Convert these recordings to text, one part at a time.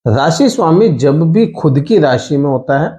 राशि स्वामी जब भी खुद की राशि में होता है,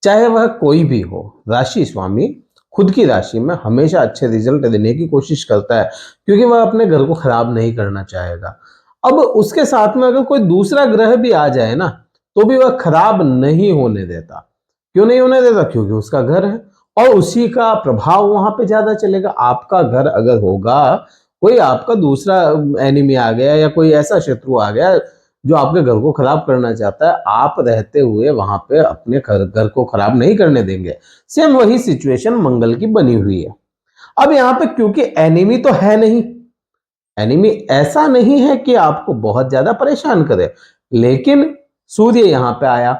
चाहे वह कोई भी हो, राशि स्वामी खुद की राशि में हमेशा अच्छे रिजल्ट देने की कोशिश करता है, क्योंकि वह अपने घर को खराब नहीं करना चाहेगा। अब उसके साथ में अगर कोई दूसरा ग्रह भी आ जाए ना, तो भी वह खराब नहीं होने देता। क्यों नहीं होने देता? क्योंकि उसका घर है और उसी का प्रभाव वहां पे ज्यादा चलेगा। आपका घर अगर होगा, कोई आपका दूसरा एनिमी आ गया या कोई ऐसा शत्रु आ गया जो आपके घर को खराब करना चाहता है, आप रहते हुए वहां पे अपने घर को खराब नहीं करने देंगे। सेम वही सिचुएशन मंगल की बनी हुई है। अब यहाँ पे क्योंकि एनिमी तो है नहीं, एनिमी ऐसा नहीं है कि आपको बहुत ज्यादा परेशान करे, लेकिन सूर्य यहाँ पे आया,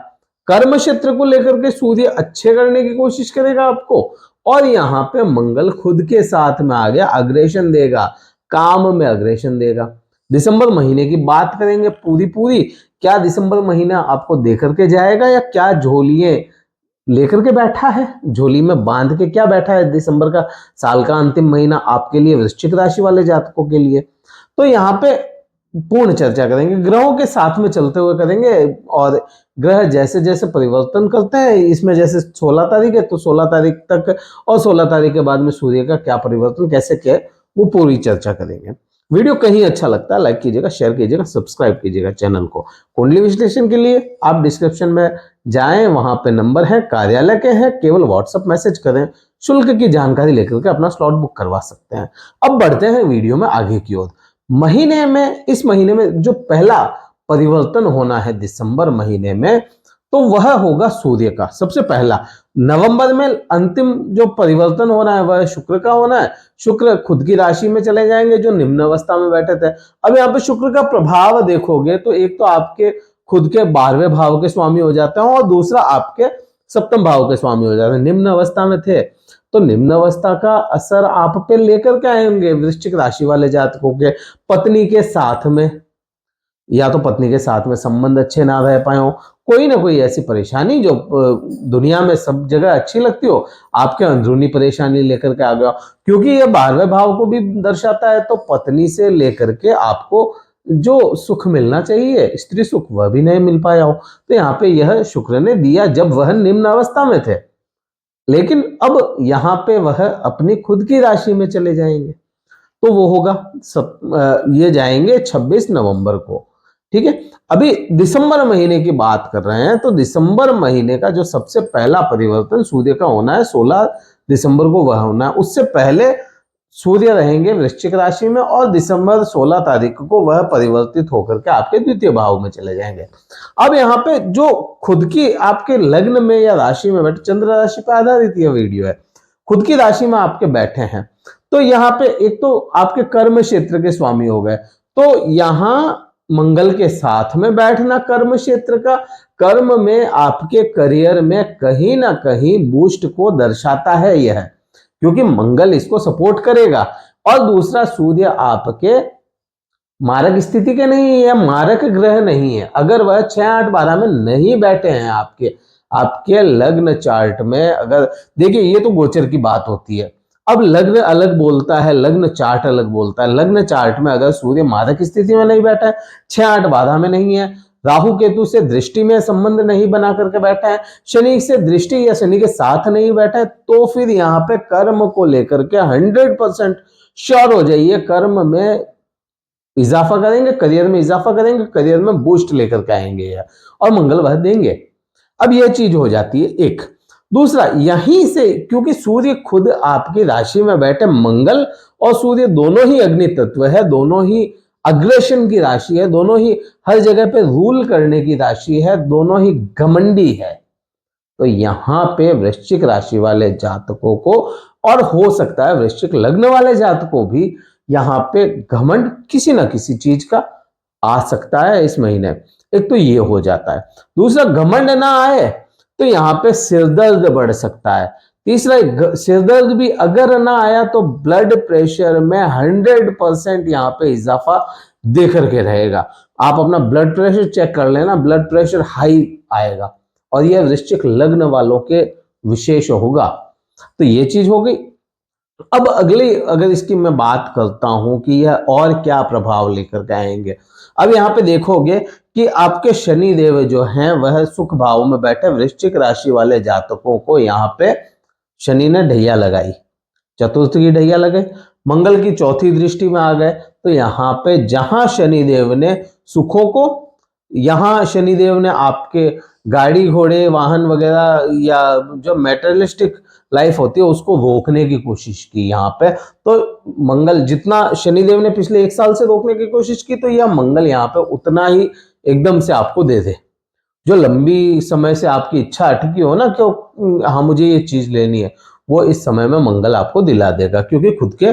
कर्म क्षेत्र को लेकर के सूर्य अच्छे करने की कोशिश करेगा आपको, और यहाँ पे मंगल खुद के साथ में आ गया, अग्रेशन देगा, काम में अग्रेशन देगा। दिसंबर महीने की बात करेंगे पूरी पूरी, क्या दिसंबर महीना आपको देकर के जाएगा या क्या झोलियां लेकर के बैठा है, झोली में बांध के क्या बैठा है दिसंबर का साल का अंतिम महीना आपके लिए, वृश्चिक राशि वाले जातकों के लिए। तो यहाँ पे पूर्ण चर्चा करेंगे, ग्रहों के साथ में चलते हुए करेंगे, और ग्रह जैसे जैसे परिवर्तन करते हैं, इसमें जैसे 16 तारीख है तो 16 तारीख तक और 16 तारीख के बाद में सूर्य का क्या परिवर्तन कैसे क्या है, वो पूरी चर्चा करेंगे। वीडियो कहीं अच्छा लगता है लाइक कीजिएगा, शेयर कीजिएगा, सब्सक्राइब कीजिएगा चैनल को। कुंडली विश्लेषण के लिए आप डिस्क्रिप्शन में जाएं, वहां पे नंबर है, कार्यालय के हैं, केवल व्हाट्सएप मैसेज करें, शुल्क की जानकारी लेकर के अपना स्लॉट बुक करवा सकते हैं। अब बढ़ते हैं वीडियो में आगे की ओर। महीने में, इस महीने में जो पहला परिवर्तन होना है दिसंबर महीने में, तो वह होगा सूर्य का सबसे पहला। नवंबर में अंतिम जो परिवर्तन होना है वह शुक्र का होना है। शुक्र खुद की राशि में चले जाएंगे जो निम्न अवस्था में बैठे थे। अब यहाँ पे शुक्र का प्रभाव देखोगे तो एक तो आपके खुद के 12वें भाव के स्वामी हो जाते हैं और दूसरा आपके सप्तम भाव के स्वामी हो जाते हैं। निम्न अवस्था में थे तो निम्न अवस्था का असर आप पे लेकर के आएंगे वृश्चिक राशि वाले जातकों के। पत्नी के साथ में, या तो पत्नी के साथ में संबंध अच्छे ना रह पाए हो, कोई ना कोई ऐसी परेशानी जो दुनिया में सब जगह अच्छी लगती हो, आपके अंदरूनी परेशानी लेकर के आ गया, क्योंकि ये 12वें भाव को भी दर्शाता है। तो पत्नी से लेकर के आपको जो सुख मिलना चाहिए, स्त्री सुख, वह भी नहीं मिल पाया हो। तो यहाँ पे यह शुक्र ने दिया जब वह निम्न अवस्था में थे, लेकिन अब यहाँ पे वह अपनी खुद की राशि में चले जाएंगे, तो वो होगा ये जाएंगे 26 नवंबर को। ठीक है, अभी दिसंबर महीने की बात कर रहे हैं, तो दिसंबर महीने का जो सबसे पहला परिवर्तन सूर्य का होना है, 16 दिसंबर को वह होना है। उससे पहले सूर्य रहेंगे वृश्चिक राशि में और दिसंबर 16 तारीख को वह परिवर्तित होकर के आपके द्वितीय भाव में चले जाएंगे। अब यहाँ पे जो खुद की आपके लग्न में या राशि में बैठे, चंद्र राशि पर आधारित यह वीडियो है, खुद की राशि में आपके बैठे हैं, तो यहाँ पे एक तो आपके कर्म क्षेत्र के स्वामी हो गए, तो यहाँ मंगल के साथ में बैठना कर्म क्षेत्र का, कर्म में आपके करियर में कहीं ना कहीं बूस्ट को दर्शाता है यह, क्योंकि मंगल इसको सपोर्ट करेगा। और दूसरा, सूर्य आपके मारक स्थिति के नहीं है, मारक ग्रह नहीं है। अगर वह 6, 8, 12 में नहीं बैठे हैं आपके लग्न चार्ट में, अगर देखिए ये तो गोचर की बात होती है, अब लग्न अलग बोलता है, लग्न चार्ट अलग बोलता है। लग्न चार्ट में अगर सूर्य मारक स्थिति में नहीं बैठा है, 6, 8, 12 में नहीं है, राहु केतु से दृष्टि में संबंध नहीं बना करके बैठा है, शनि से दृष्टि या शनि के साथ नहीं बैठा है, तो फिर यहाँ पे कर्म को लेकर के 100% श्योर हो जाइए, कर्म में इजाफा करेंगे, करियर में इजाफा करेंगे, करियर में बूस्ट लेकर के आएंगे यार, और मंगल वह देंगे। अब यह चीज हो जाती है एक। दूसरा, यहीं से क्योंकि सूर्य खुद आपकी राशि में बैठे, मंगल और सूर्य दोनों ही अग्नि तत्व है, दोनों ही अग्रेशन की राशि है, दोनों ही हर जगह पे रूल करने की राशि है, दोनों ही घमंडी है। तो यहां पे वृश्चिक राशि वाले जातकों को, और हो सकता है वृश्चिक लग्न वाले जातकों भी, यहाँ पे घमंड किसी ना किसी चीज का आ सकता है इस महीने। एक तो ये हो जाता है। दूसरा, घमंड ना आए तो यहाँ पे सिरदर्द बढ़ सकता है। तीसरा, सिरदर्द भी अगर ना आया तो ब्लड प्रेशर में 100% यहाँ पे इजाफा दे करके रहेगा। आप अपना ब्लड प्रेशर चेक कर लेना, ब्लड प्रेशर हाई आएगा, और यह वृश्चिक लग्न वालों के विशेष होगा। तो ये चीज हो गई। अब अगली अगर इसकी मैं बात करता हूं कि यह और क्या प्रभाव लेकर के आएंगे, अब यहाँ पे देखोगे कि आपके शनि देव जो हैं वह सुख भाव में बैठे। वृश्चिक राशि वाले जातकों को यहाँ पे शनि ने ढैया लगाई, चतुर्थ की ढैया लगाई, मंगल की चौथी दृष्टि में आ गए। तो यहाँ पे जहां शनिदेव ने सुखों को, यहाँ शनिदेव ने आपके गाड़ी घोड़े वाहन वगैरह या जो मेटेरियलिस्टिक लाइफ होती है उसको रोकने की कोशिश की यहाँ पे। तो मंगल जितना शनिदेव ने पिछले 1 साल से रोकने की कोशिश की, तो यह मंगल यहाँ पे उतना ही एकदम से आपको दे दे। जो लंबी समय से आपकी इच्छा अटकी हो ना कि हाँ मुझे ये चीज लेनी है, वो इस समय में मंगल आपको दिला देगा, क्योंकि खुद के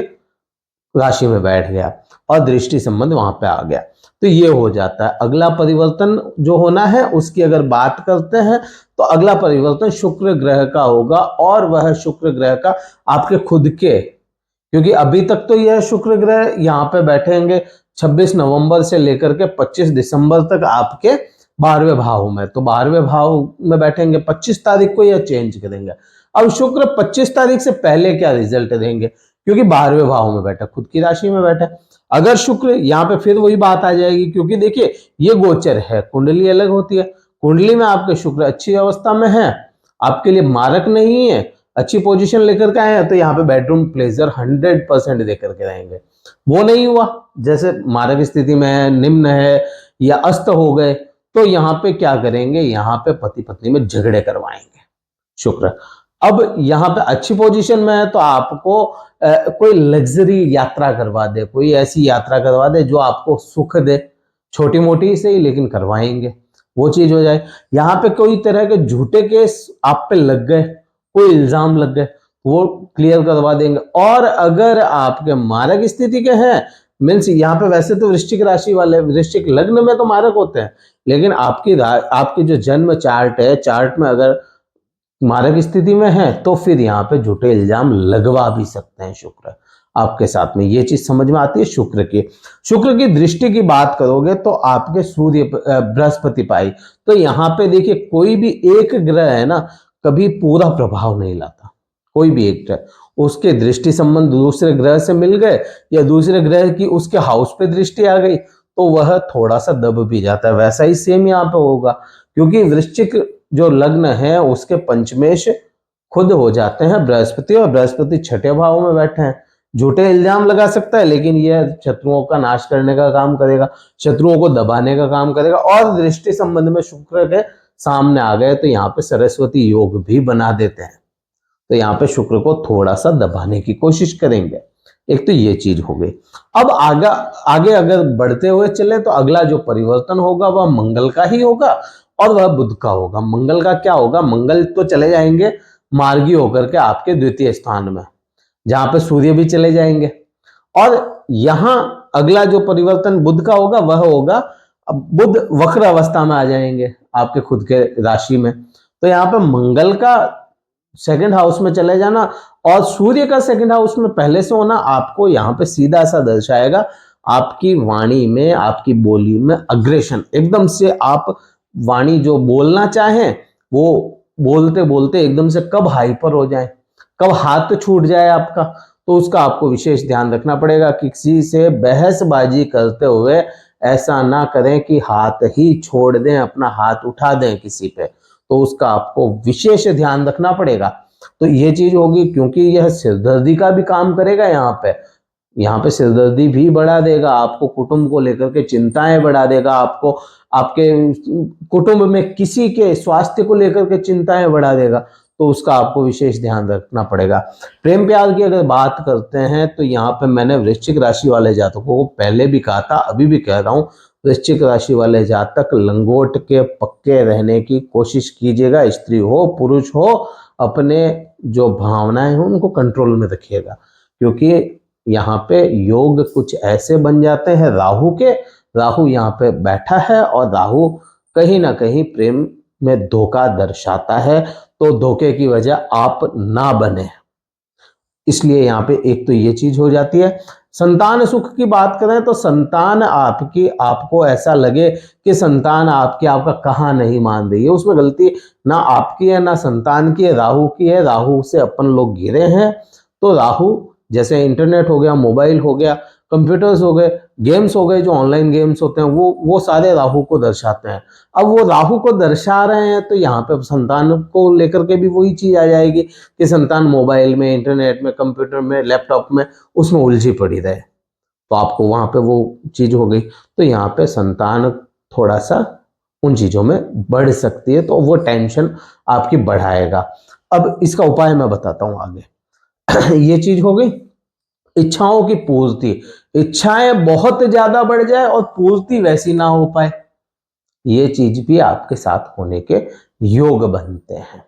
राशि में बैठ गया और दृष्टि संबंध वहां पे आ गया। तो ये हो जाता है। अगला परिवर्तन जो होना है उसकी अगर बात करते हैं तो अगला परिवर्तन शुक्र ग्रह का होगा, और वह शुक्र ग्रह का आपके खुद के, क्योंकि अभी तक तो यह शुक्र ग्रह यहाँ पे बैठेंगे 26 नवंबर से लेकर के 25 दिसंबर तक आपके 12वें भाव में। तो 12वें भाव में बैठेंगे, 25 तारीख को यह चेंज करेंगे। अब शुक्र 25 तारीख से पहले क्या रिजल्ट देंगे, क्योंकि 12वें भाव में बैठा, खुद की राशि में बैठा। अगर शुक्र यहाँ पे फिर वही बात आ जाएगी, क्योंकि देखिए ये गोचर है, कुंडली अलग होती है। कुंडली में आपके शुक्र अच्छी अवस्था में है, आपके लिए मारक नहीं है, अच्छी पोजीशन लेकर के आए हैं, तो यहाँ पे बेडरूम प्लेजर 100% देकर के रहेंगे। वो नहीं हुआ, जैसे मारक स्थिति में है, निम्न है या अस्त हो गए, तो यहाँ पे क्या करेंगे, यहाँ पे पति पत्नी में झगड़े करवाएंगे शुक्र। अब यहाँ पे अच्छी पोजीशन में है तो आपको कोई लग्जरी यात्रा करवा दे, कोई ऐसी यात्रा करवा दे जो आपको सुख दे, छोटी मोटी से ही लेकिन करवाएंगे, वो चीज हो जाए। यहाँ पे कोई तरह के झूठे केस आप पे लग गए, कोई इल्जाम लग गए, वो क्लियर करवा देंगे। और अगर आपके मारक स्थिति के हैं, मीन्स यहाँ पे वैसे तो वृश्चिक राशि वाले, वृश्चिक लग्न में तो मारक होते हैं, लेकिन आपकी जो जन्म चार्ट है, चार्ट में अगर मारक स्थिति में है तो फिर यहाँ पे झूठे इल्जाम लगवा भी सकते हैं शुक्र आपके साथ में। ये चीज समझ में आती है शुक्र की दृष्टि की बात करोगे तो आपके सूर्य बृहस्पति पाई। तो यहाँ पे देखिए कोई भी एक ग्रह है ना कभी पूरा प्रभाव नहीं लाता, कोई भी एक ग्रह, उसके दृष्टि संबंध दूसरे ग्रह से मिल गए या दूसरे ग्रह की उसके हाउस पे दृष्टि आ गई तो वह थोड़ा सा दब भी जाता है। वैसा ही सेम यहाँ पे होगा, क्योंकि वृश्चिक जो लग्न है उसके पंचमेश खुद हो जाते हैं बृहस्पति, और बृहस्पति छठे भाव में बैठे हैं। झूठे इल्जाम लगा सकता है, लेकिन यह शत्रुओं का नाश करने का काम करेगा, शत्रुओं को दबाने का काम करेगा। और दृष्टि संबंध में शुक्र के सामने आ गए तो यहाँ पे सरस्वती योग भी बना देते हैं, तो यहाँ पे शुक्र को थोड़ा सा दबाने की कोशिश करेंगे। एक तो ये चीज हो गई। अब आगे अगर बढ़ते हुए चले तो अगला जो परिवर्तन होगा वह मंगल का ही होगा और वह बुध का होगा। मंगल का क्या होगा, मंगल तो चले जाएंगे मार्गी होकर के आपके द्वितीय स्थान में, जहां पे सूर्य भी चले जाएंगे। और यहां अगला जो परिवर्तन बुध का होगा वह होगा, अब बुध वक्र अवस्था में आ जाएंगे आपके खुद के राशि में। तो यहाँ पे मंगल का सेकंड हाउस में चले जाना और सूर्य का सेकंड हाउस में पहले से होना आपको यहाँ पे सीधा सा दर्शाएगा आपकी वाणी में, आपकी बोली में अग्रेशन, एकदम से आप वाणी जो बोलना चाहें वो बोलते बोलते एकदम से कब हाइपर हो जाए, कब हाथ छूट जाए आपका, तो उसका आपको विशेष ध्यान रखना पड़ेगा। किसी से बहसबाजी करते हुए ऐसा ना करें कि हाथ ही छोड़ दें, अपना हाथ उठा दें किसी पे, तो उसका आपको विशेष ध्यान रखना पड़ेगा। तो ये चीज होगी, क्योंकि यह सिरदर्दी का भी काम करेगा। यहाँ पे सिरदर्दी भी बढ़ा देगा, आपको कुटुंब को लेकर के चिंताएं बढ़ा देगा, आपको आपके कुटुंब में किसी के स्वास्थ्य को लेकर के चिंताएं बढ़ा देगा, तो उसका आपको विशेष ध्यान रखना पड़ेगा। प्रेम प्यार की अगर बात करते हैं तो यहाँ पे मैंने वृश्चिक राशि वाले जातकों को पहले भी कहा था, अभी भी कह रहा हूँ, वृश्चिक राशि वाले जातक लंगोट के पक्के रहने की कोशिश कीजिएगा। स्त्री हो पुरुष हो, अपने जो भावनाएं हैं उनको कंट्रोल में रखिएगा, क्योंकि यहाँ पे योग कुछ ऐसे बन जाते हैं राहु यहाँ पे बैठा है और राहु कहीं ना कहीं प्रेम में धोखा दर्शाता है, तो धोखे की वजह आप ना बने, इसलिए यहाँ पे एक तो ये चीज हो जाती है। संतान सुख की बात करें तो संतान आपको ऐसा लगे कि संतान आपका कहाँ नहीं मान रही है, उसमें गलती ना आपकी है ना संतान की है, राहु की है। राहु से अपन लोग घिरे हैं, तो राहु जैसे इंटरनेट हो गया, मोबाइल हो गया, कंप्यूटर्स हो गए, गेम्स हो गए, जो ऑनलाइन गेम्स होते हैं वो सारे राहु को दर्शाते हैं। अब वो राहु को दर्शा रहे हैं तो यहाँ पे संतान को लेकर के भी वही चीज आ जाएगी कि संतान मोबाइल में, इंटरनेट में, कंप्यूटर में, लैपटॉप में उसमें उलझी पड़ी रहे, तो आपको वहां पे वो चीज हो गई। तो यहाँ पे संतान थोड़ा सा उन चीजों में बढ़ सकती है, तो वो टेंशन आपकी बढ़ाएगा। अब इसका उपाय मैं बताता हूं आगे। ये चीज हो गई इच्छाओं की पूर्ति। इच्छाएं बहुत ज्यादा बढ़ जाए और पूर्ति वैसी ना हो पाए, ये चीज भी आपके साथ होने के योग बनते हैं।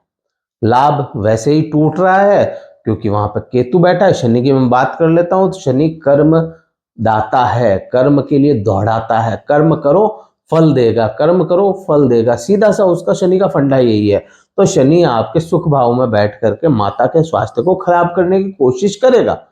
लाभ वैसे ही टूट रहा है क्योंकि वहां पर केतु बैठा है। शनि की मैं बात कर लेता हूं, तो शनि कर्म दाता है, कर्म के लिए दौड़ाता है। कर्म करो फल देगा, कर्म करो फल देगा, सीधा सा उसका शनि का फंडा यही है। तो शनि आपके सुख भाव में बैठ करके माता के स्वास्थ्य को खराब करने की कोशिश करेगा,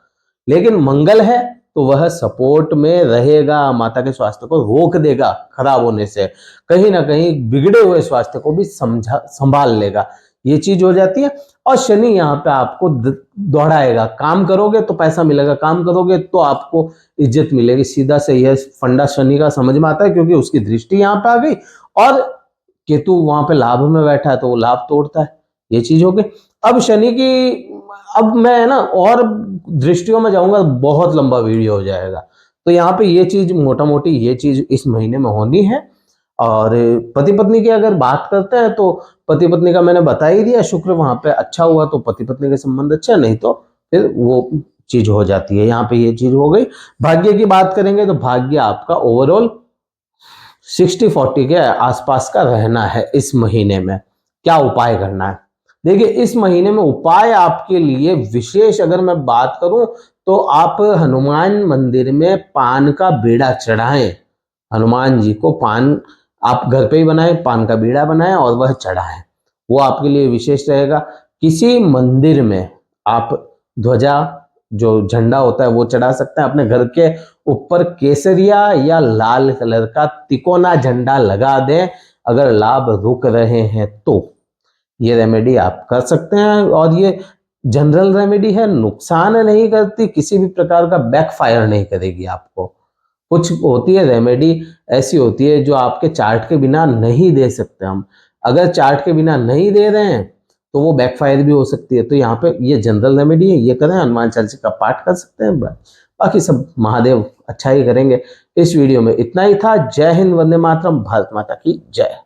लेकिन मंगल है तो वह सपोर्ट में रहेगा, माता के स्वास्थ्य को रोक देगा खराब होने से, कहीं ना कहीं बिगड़े हुए स्वास्थ्य को भी संभाल लेगा। ये चीज हो जाती है। और शनि यहाँ पे आपको दौड़ाएगा, काम करोगे तो पैसा मिलेगा, काम करोगे तो आपको इज्जत मिलेगी। सीधा से यह फंडा शनि का समझ में आता है, क्योंकि उसकी दृष्टि यहाँ पे आ गई और केतु वहां पे लाभ में बैठा है तो वो लाभ तोड़ता है। ये चीज हो गई। अब शनि की, अब मैं ना और दृष्टियों में जाऊंगा, बहुत लंबा वीडियो हो जाएगा। तो यहाँ पे ये चीज मोटा मोटी ये चीज इस महीने में होनी है। और पति पत्नी की अगर बात करते हैं तो पति पत्नी का मैंने बता ही दिया, शुक्र वहां पे अच्छा हुआ तो पति पत्नी के संबंध अच्छा, नहीं तो फिर वो चीज हो जाती है। यहाँ पे ये चीज हो गई। भाग्य की बात करेंगे तो भाग्य आपका ओवरऑल 60-40 के आसपास का रहना है इस महीने में। क्या उपाय करना है? देखिए, इस महीने में उपाय आपके लिए विशेष अगर मैं बात करूं तो आप हनुमान मंदिर में पान का बीड़ा चढ़ाएं। हनुमान जी को पान आप घर पे ही बनाएं, पान का बीड़ा बनाएं और वह चढ़ाएं, वो आपके लिए विशेष रहेगा। किसी मंदिर में आप ध्वजा, जो झंडा होता है, वो चढ़ा सकते हैं। अपने घर के ऊपर केसरिया या लाल कलर का तिकोना झंडा लगा दें अगर लाभ रुक रहे हैं तो। ये रेमेडी आप कर सकते हैं और ये जनरल रेमेडी है, नुकसान नहीं करती, किसी भी प्रकार का बैकफायर नहीं करेगी आपको। कुछ होती है रेमेडी ऐसी होती है जो आपके चार्ट के बिना नहीं दे सकते हम। अगर चार्ट के बिना नहीं दे रहे हैं तो वो बैकफायर भी हो सकती है। तो यहाँ पे ये जनरल रेमेडी है, ये करें, हनुमान चालीसा का पाठ कर सकते हैं, बाकी सब महादेव अच्छा ही करेंगे। इस वीडियो में इतना ही था। जय हिंद, वंदे मातरम, भारत माता की जय।